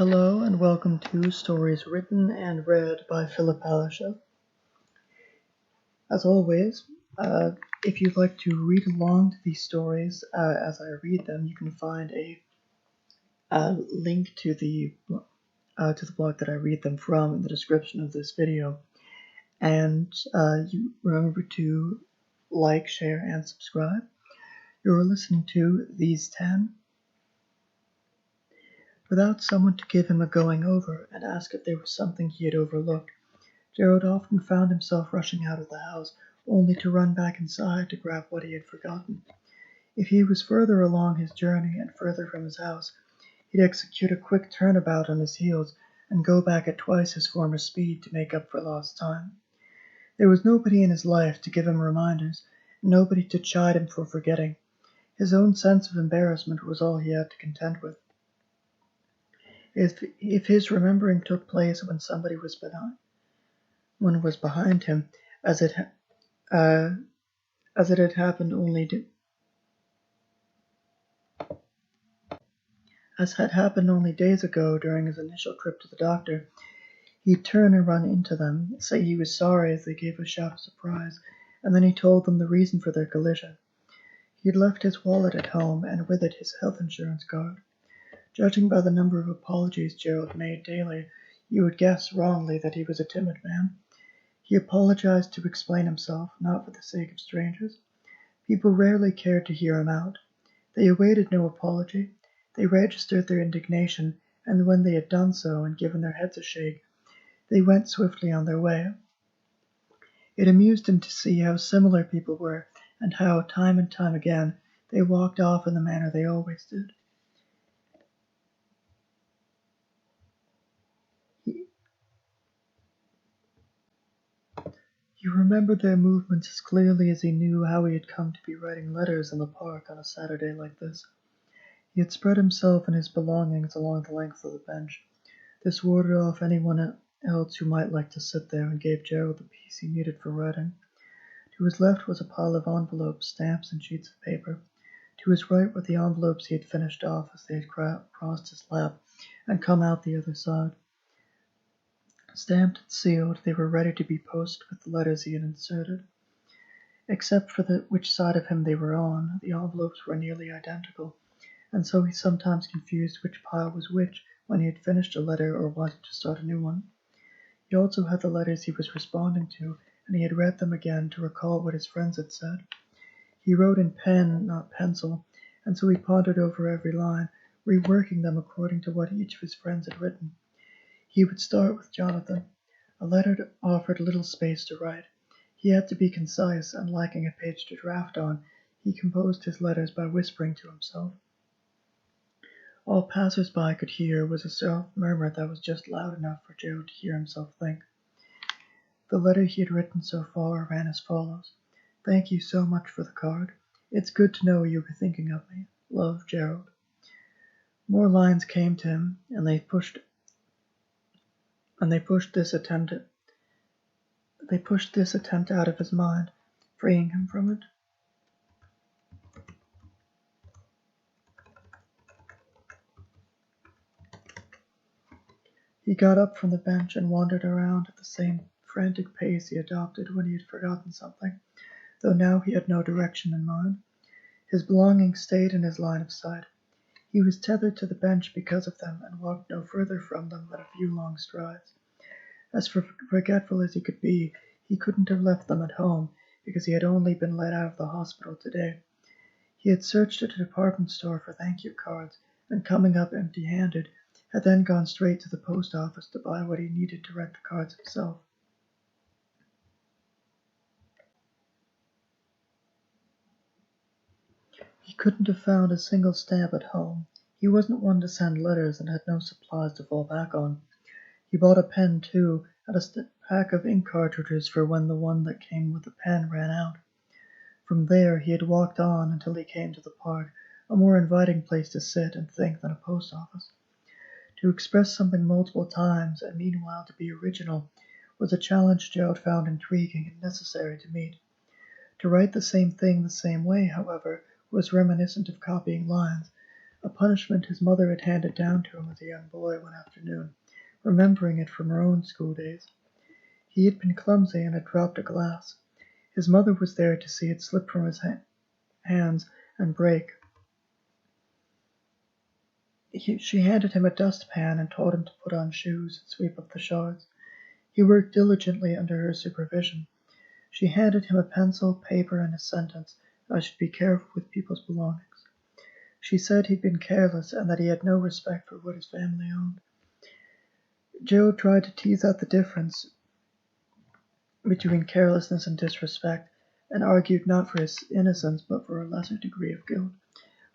Hello and welcome to Stories Written and Read by Ballerscheff. As always, if you'd like to read along to these stories as I read them, you can find a link to the blog that I read them from in the description of this video. And you remember to like, share, and subscribe. You're listening to These 10. Without someone to give him a going over and ask if there was something he had overlooked, Gerald often found himself rushing out of the house, only to run back inside to grab what he had forgotten. If he was further along his journey and further from his house, he'd execute a quick turnabout on his heels and go back at twice his former speed to make up for lost time. There was nobody in his life to give him reminders, nobody to chide him for forgetting. His own sense of embarrassment was all he had to contend with. If his remembering took place when somebody was behind him, as it had happened only days ago during his initial trip to the doctor, he'd turn and run into them, say he was sorry as they gave a shout of surprise, and then he told them the reason for their collision. He had left his wallet at home, and with it his health insurance card. Judging by the number of apologies Gerald made daily, you would guess wrongly that he was a timid man. He apologized to explain himself, not for the sake of strangers. People rarely cared to hear him out. They awaited no apology. They registered their indignation, and when they had done so and given their heads a shake, they went swiftly on their way. It amused him to see how similar people were, and how, time and time again, they walked off in the manner they always did. He remembered their movements as clearly as he knew how he had come to be writing letters in the park on a Saturday like this. He had spread himself and his belongings along the length of the bench. This warded off anyone else who might like to sit there, and gave Gerald the peace he needed for writing. To his left was a pile of envelopes, stamps, and sheets of paper. To his right were the envelopes he had finished off as they had crossed his lap and come out the other side. Stamped and sealed, they were ready to be posted with the letters he had inserted. Except for which side of him they were on, the envelopes were nearly identical, and so he sometimes confused which pile was which when he had finished a letter or wanted to start a new one. He also had the letters he was responding to, and he had read them again to recall what his friends had said. He wrote in pen, not pencil, and so he pondered over every line, reworking them according to what each of his friends had written. He would start with Jonathan. A letter offered little space to write. He had to be concise, and lacking a page to draft on, he composed his letters by whispering to himself. All passers-by could hear was a soft murmur that was just loud enough for Gerald to hear himself think. The letter he had written so far ran as follows. "Thank you so much for the card. It's good to know you were thinking of me. Love, Gerald." More lines came to him, and they pushed this attempt out of his mind, freeing him from it. He got up from the bench and wandered around at the same frantic pace he adopted when he had forgotten something, though now he had no direction in mind. His belongings stayed in his line of sight. He was tethered to the bench because of them, and walked no further from them than a few long strides. As forgetful as he could be, he couldn't have left them at home, because he had only been let out of the hospital today. He had searched at a department store for thank-you cards, and coming up empty-handed, had then gone straight to the post office to buy what he needed to write the cards himself. He couldn't have found a single stamp at home. He wasn't one to send letters and had no supplies to fall back on. He bought a pen, too, and a pack of ink cartridges for when the one that came with the pen ran out. From there he had walked on until he came to the park, a more inviting place to sit and think than a post office. To express something multiple times, and meanwhile to be original, was a challenge Gerald found intriguing and necessary to meet. To write the same thing the same way, however, was reminiscent of copying lines, a punishment his mother had handed down to him as a young boy one afternoon, remembering it from her own school days. He had been clumsy and had dropped a glass. His mother was there to see it slip from his hands and break. She handed him a dustpan and told him to put on shoes and sweep up the shards. He worked diligently under her supervision. She handed him a pencil, paper, and a sentence. I should be careful with people's belongings. She said he'd been careless and that he had no respect for what his family owned. Gerald tried to tease out the difference between carelessness and disrespect, and argued not for his innocence but for a lesser degree of guilt,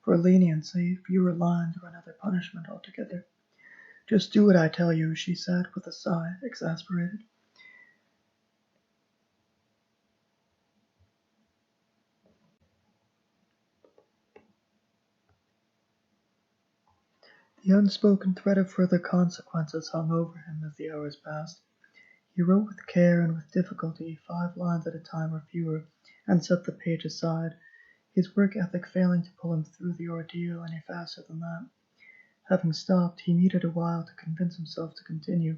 for leniency, fewer lines, or another punishment altogether. "Just do what I tell you," she said, with a sigh, exasperated. The unspoken threat of further consequences hung over him as the hours passed. He wrote with care and with difficulty, 5 lines at a time or fewer, and set the page aside, his work ethic failing to pull him through the ordeal any faster than that. Having stopped, he needed a while to convince himself to continue.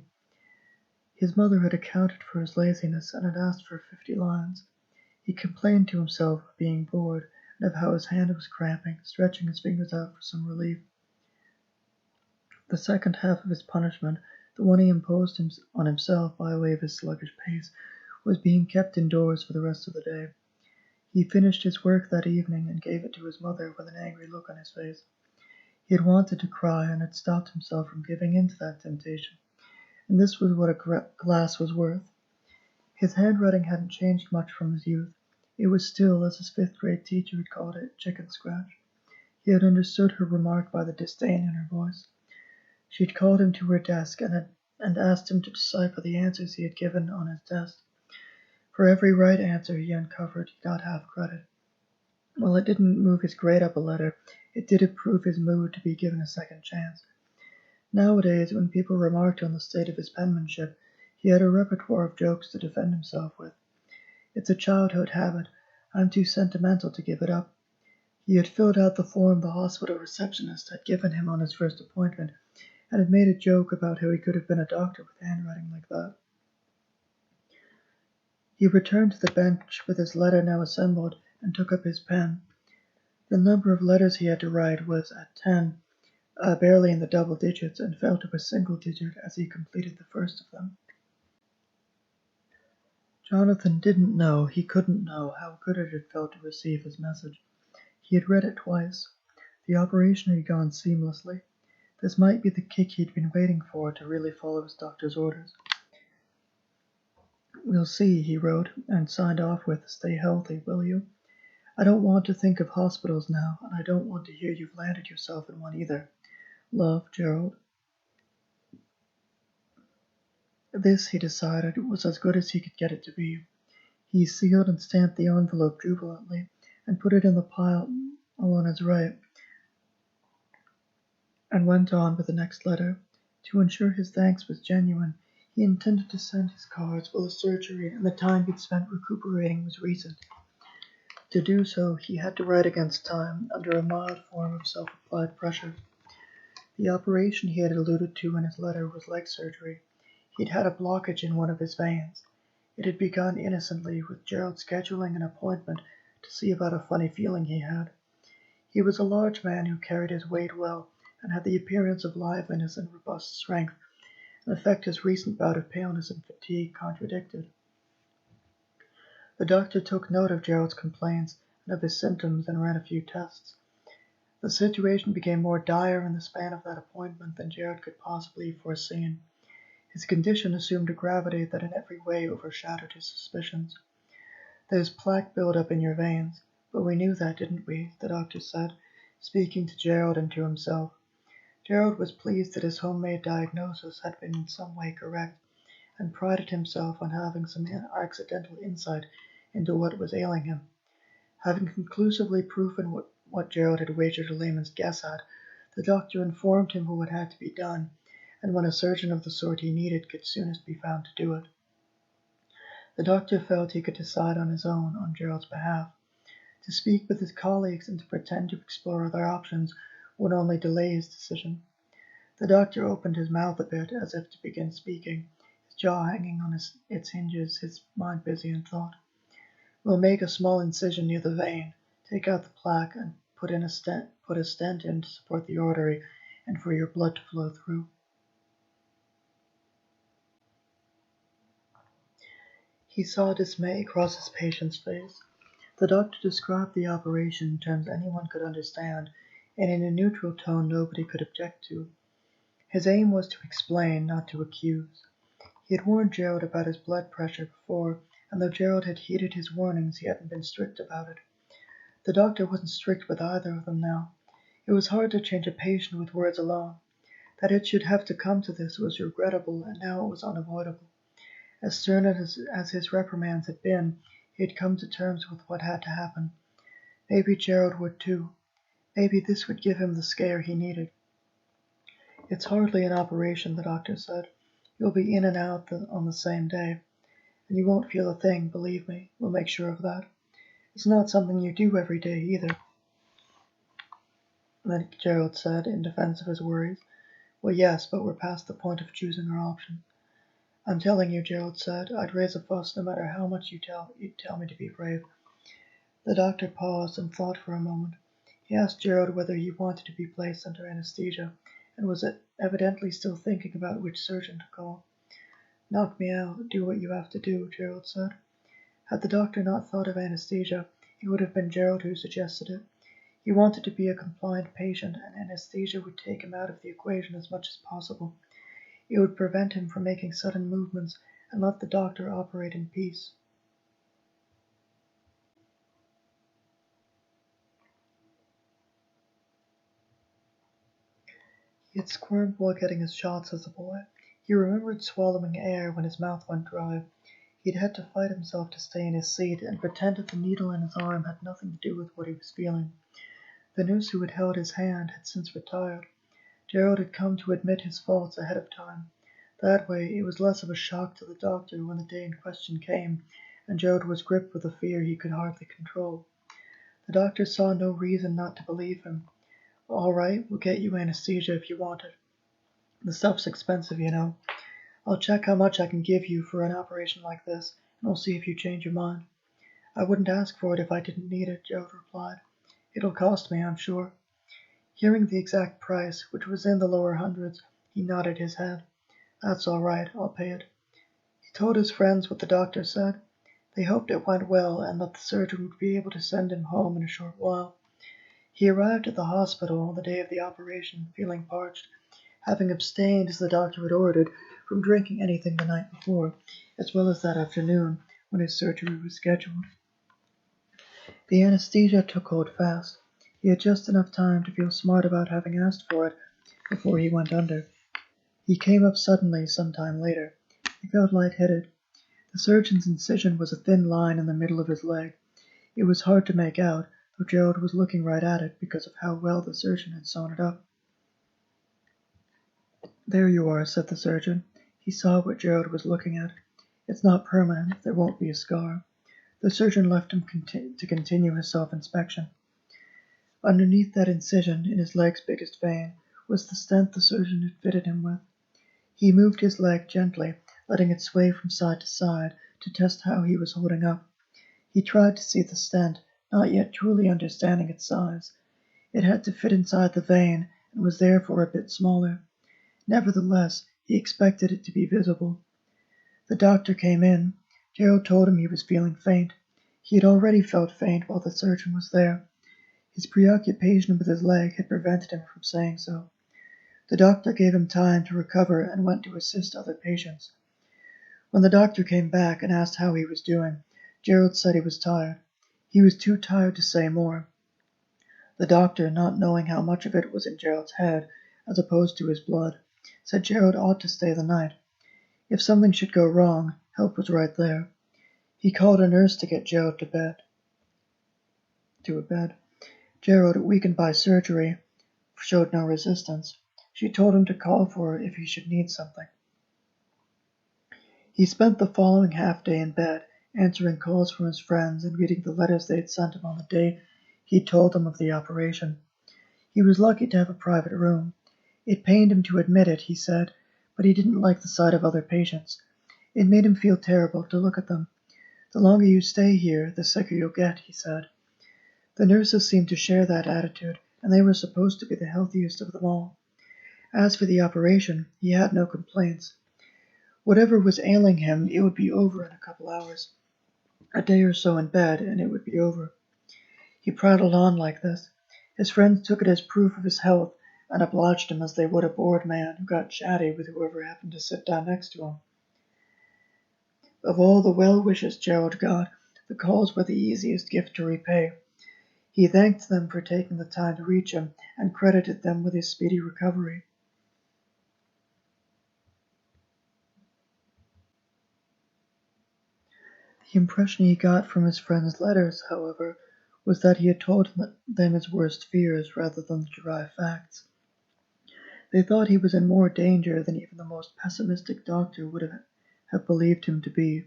His mother had accounted for his laziness and had asked for 50 lines. He complained to himself of being bored and of how his hand was cramping, stretching his fingers out for some relief. The second half of his punishment, the one he imposed on himself by way of his sluggish pace, was being kept indoors for the rest of the day. He finished his work that evening and gave it to his mother with an angry look on his face. He had wanted to cry and had stopped himself from giving in to that temptation, and this was what a glass was worth. His handwriting hadn't changed much from his youth. It was still, as his 5th-grade teacher had called it, chicken scratch. He had understood her remark by the disdain in her voice. She had called him to her desk and asked him to decipher the answers he had given on his test. For every right answer he uncovered, he got half credit. While it didn't move his grade up a letter, it did improve his mood to be given a second chance. Nowadays, when people remarked on the state of his penmanship, he had a repertoire of jokes to defend himself with. "It's a childhood habit. I'm too sentimental to give it up." He had filled out the form the hospital receptionist had given him on his first appointment, and had made a joke about how he could have been a doctor with handwriting like that. He returned to the bench with his letter now assembled and took up his pen. The number of letters he had to write was at 10, barely in the double digits, and fell to a single digit as he completed the first of them. Jonathan didn't know, he couldn't know, how good it had felt to receive his message. He had read it twice. The operation had gone seamlessly. This might be the kick he'd been waiting for to really follow his doctor's orders. "We'll see," he wrote, and signed off with, "Stay healthy, will you? I don't want to think of hospitals now, and I don't want to hear you've landed yourself in one either. Love, Gerald." This, he decided, was as good as he could get it to be. He sealed and stamped the envelope jubilantly, and put it in the pile on his right, and went on with the next letter. To ensure his thanks was genuine, he intended to send his cards while the surgery and the time he'd spent recuperating was recent. To do so, he had to write against time, under a mild form of self-applied pressure. The operation he had alluded to in his letter was leg surgery. He'd had a blockage in one of his veins. It had begun innocently, with Gerald scheduling an appointment to see about a funny feeling he had. He was a large man who carried his weight well, and had the appearance of liveliness and robust strength, an effect his recent bout of paleness and fatigue contradicted. The doctor took note of Gerald's complaints and of his symptoms and ran a few tests. The situation became more dire in the span of that appointment than Gerald could possibly have foreseen. His condition assumed a gravity that in every way overshadowed his suspicions. "There's plaque build-up in your veins, but we knew that, didn't we?" the doctor said, speaking to Gerald and to himself. Gerald was pleased that his homemade diagnosis had been in some way correct, and prided himself on having some accidental insight into what was ailing him. Having conclusively proven what Gerald had wagered a layman's guess at, the doctor informed him what had to be done, and when a surgeon of the sort he needed could soonest be found to do it. The doctor felt he could decide on his own, on Gerald's behalf. To speak with his colleagues and to pretend to explore other options would only delay his decision. The doctor opened his mouth a bit, as if to begin speaking, his jaw hanging on its hinges, his mind busy in thought. "We'll make a small incision near the vein, take out the plaque, and put a stent in to support the artery and for your blood to flow through." He saw dismay cross his patient's face. The doctor described the operation in terms anyone could understand, and in a neutral tone nobody could object to. His aim was to explain, not to accuse. He had warned Gerald about his blood pressure before, and though Gerald had heeded his warnings, he hadn't been strict about it. The doctor wasn't strict with either of them now. It was hard to change a patient with words alone. That it should have to come to this was regrettable, and now it was unavoidable. As stern as his reprimands had been, he had come to terms with what had to happen. Maybe Gerald would too. Maybe this would give him the scare he needed. "It's hardly an operation," the doctor said. "You'll be in and out on the same day. And you won't feel a thing, believe me. We'll make sure of that. It's not something you do every day either." Then Gerald said, in defense of his worries, "Well, yes, but we're past the point of choosing our option." "I'm telling you," Gerald said, "I'd raise a fuss no matter how much you'd tell me to be brave." The doctor paused and thought for a moment. He asked Gerald whether he wanted to be placed under anesthesia, and was evidently still thinking about which surgeon to call. "Knock me out, do what you have to do," Gerald said. Had the doctor not thought of anesthesia, it would have been Gerald who suggested it. He wanted to be a compliant patient, and anesthesia would take him out of the equation as much as possible. It would prevent him from making sudden movements and let the doctor operate in peace. He had squirmed while getting his shots as a boy. He remembered swallowing air when his mouth went dry. He'd had to fight himself to stay in his seat and pretend that the needle in his arm had nothing to do with what he was feeling. The nurse who had held his hand had since retired. Gerald had come to admit his faults ahead of time. That way, it was less of a shock to the doctor when the day in question came, and Gerald was gripped with a fear he could hardly control. The doctor saw no reason not to believe him. "All right, we'll get you anesthesia if you want it. The stuff's expensive, you know. I'll check how much I can give you for an operation like this, and we'll see if you change your mind." "I wouldn't ask for it if I didn't need it," Gerald replied. "It'll cost me, I'm sure." Hearing the exact price, which was in the lower hundreds, he nodded his head. "That's all right, I'll pay it." He told his friends what the doctor said. They hoped it went well and that the surgeon would be able to send him home in a short while. He arrived at the hospital on the day of the operation, feeling parched, having abstained, as the doctor had ordered, from drinking anything the night before, as well as that afternoon, when his surgery was scheduled. The anesthesia took hold fast. He had just enough time to feel smart about having asked for it before he went under. He came up suddenly some time later. He felt lightheaded. The surgeon's incision was a thin line in the middle of his leg. It was hard to make out, though Gerald was looking right at it because of how well the surgeon had sewn it up. "There you are," said the surgeon. He saw what Gerald was looking at. "It's not permanent. There won't be a scar." The surgeon left him to continue his self-inspection. Underneath that incision, in his leg's biggest vein, was the stent the surgeon had fitted him with. He moved his leg gently, letting it sway from side to side to test how he was holding up. He tried to see the stent, not yet truly understanding its size. It had to fit inside the vein and was therefore a bit smaller. Nevertheless, he expected it to be visible. The doctor came in. Gerald told him he was feeling faint. He had already felt faint while the surgeon was there. His preoccupation with his leg had prevented him from saying so. The doctor gave him time to recover and went to assist other patients. When the doctor came back and asked how he was doing, Gerald said he was tired. He was too tired to say more. The doctor, not knowing how much of it was in Gerald's head, as opposed to his blood, said Gerald ought to stay the night. If something should go wrong, help was right there. He called a nurse to get Gerald to a bed. Gerald, weakened by surgery, showed no resistance. She told him to call for her if he should need something. He spent the following half-day in bed, answering calls from his friends and reading the letters they had sent him on the day he'd told them of the operation. He was lucky to have a private room. It pained him to admit it, he said, but he didn't like the sight of other patients. It made him feel terrible to look at them. The longer you stay here, the sicker you'll get, he said. The nurses seemed to share that attitude, and they were supposed to be the healthiest of them all. As for the operation, he had no complaints. Whatever was ailing him, it would be over in a couple hours. A day or so in bed, and it would be over. He prattled on like this. His friends took it as proof of his health, and obliged him as they would a bored man who got chatty with whoever happened to sit down next to him. Of all the well wishes Gerald got, the calls were the easiest gift to repay. He thanked them for taking the time to reach him, and credited them with his speedy recovery. The impression he got from his friends' letters, however, was that he had told them his worst fears rather than the dry facts. They thought he was in more danger than even the most pessimistic doctor would have believed him to be.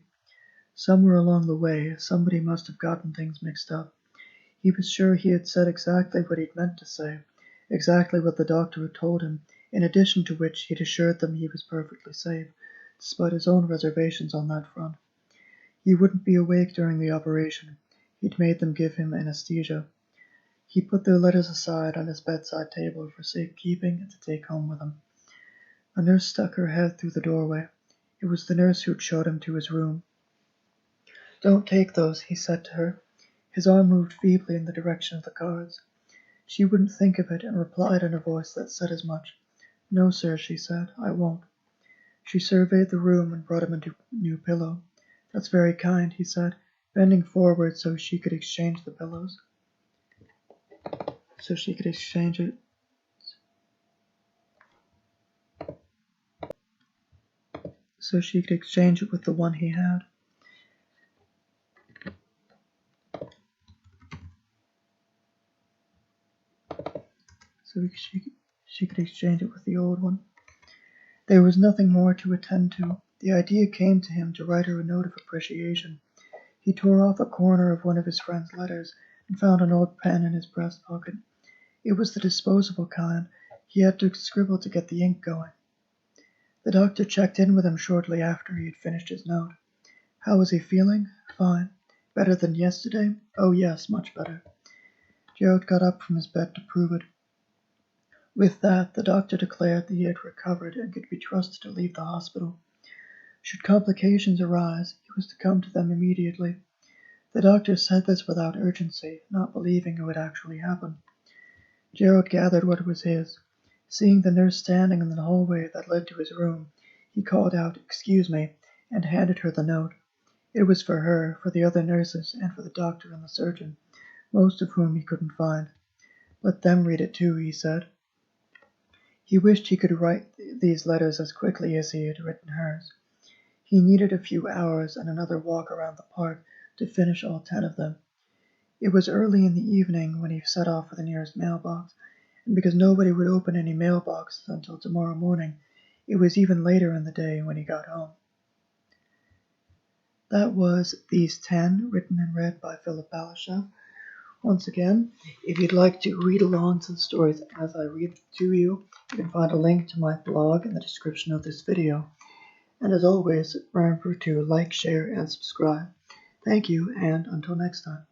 Somewhere along the way, somebody must have gotten things mixed up. He was sure he had said exactly what he'd meant to say, exactly what the doctor had told him, in addition to which he'd assured them he was perfectly safe, despite his own reservations on that front. He wouldn't be awake during the operation. He'd made them give him anesthesia. He put their letters aside on his bedside table for safekeeping and to take home with him. A nurse stuck her head through the doorway. It was the nurse who'd showed him to his room. "Don't take those," he said to her. His arm moved feebly in the direction of the cards. She wouldn't think of it, and replied in a voice that said as much. "No, sir," she said, "I won't." She surveyed the room and brought him a new pillow. "That's very kind," he said, bending forward so she could exchange the pillows. So she could exchange it with the one he had. So she could exchange it with the old one. There was nothing more to attend to. The idea came to him to write her a note of appreciation. He tore off a corner of one of his friend's letters and found an old pen in his breast pocket. It was the disposable kind. He had to scribble to get the ink going. The doctor checked in with him shortly after he had finished his note. How was he feeling? Fine. Better than yesterday? Oh yes, much better. Gerald got up from his bed to prove it. With that, the doctor declared that he had recovered and could be trusted to leave the hospital. Should complications arise, he was to come to them immediately. The doctor said this without urgency, not believing it would actually happen. Gerald gathered what was his. Seeing the nurse standing in the hallway that led to his room, he called out, "Excuse me," and handed her the note. It was for her, for the other nurses, and for the doctor and the surgeon, most of whom he couldn't find. "Let them read it too," he said. He wished he could write these letters as quickly as he had written hers. He needed a few hours and another walk around the park to finish all 10 of them. It was early in the evening when he set off for the nearest mailbox, and because nobody would open any mailboxes until tomorrow morning, it was even later in the day when he got home. That was These 10, written and read by Philip Ballerscheff. Once again, if you'd like to read along to the stories as I read to you, you can find a link to my blog in the description of this video. And as always, remember to like, share, and subscribe. Thank you, and until next time.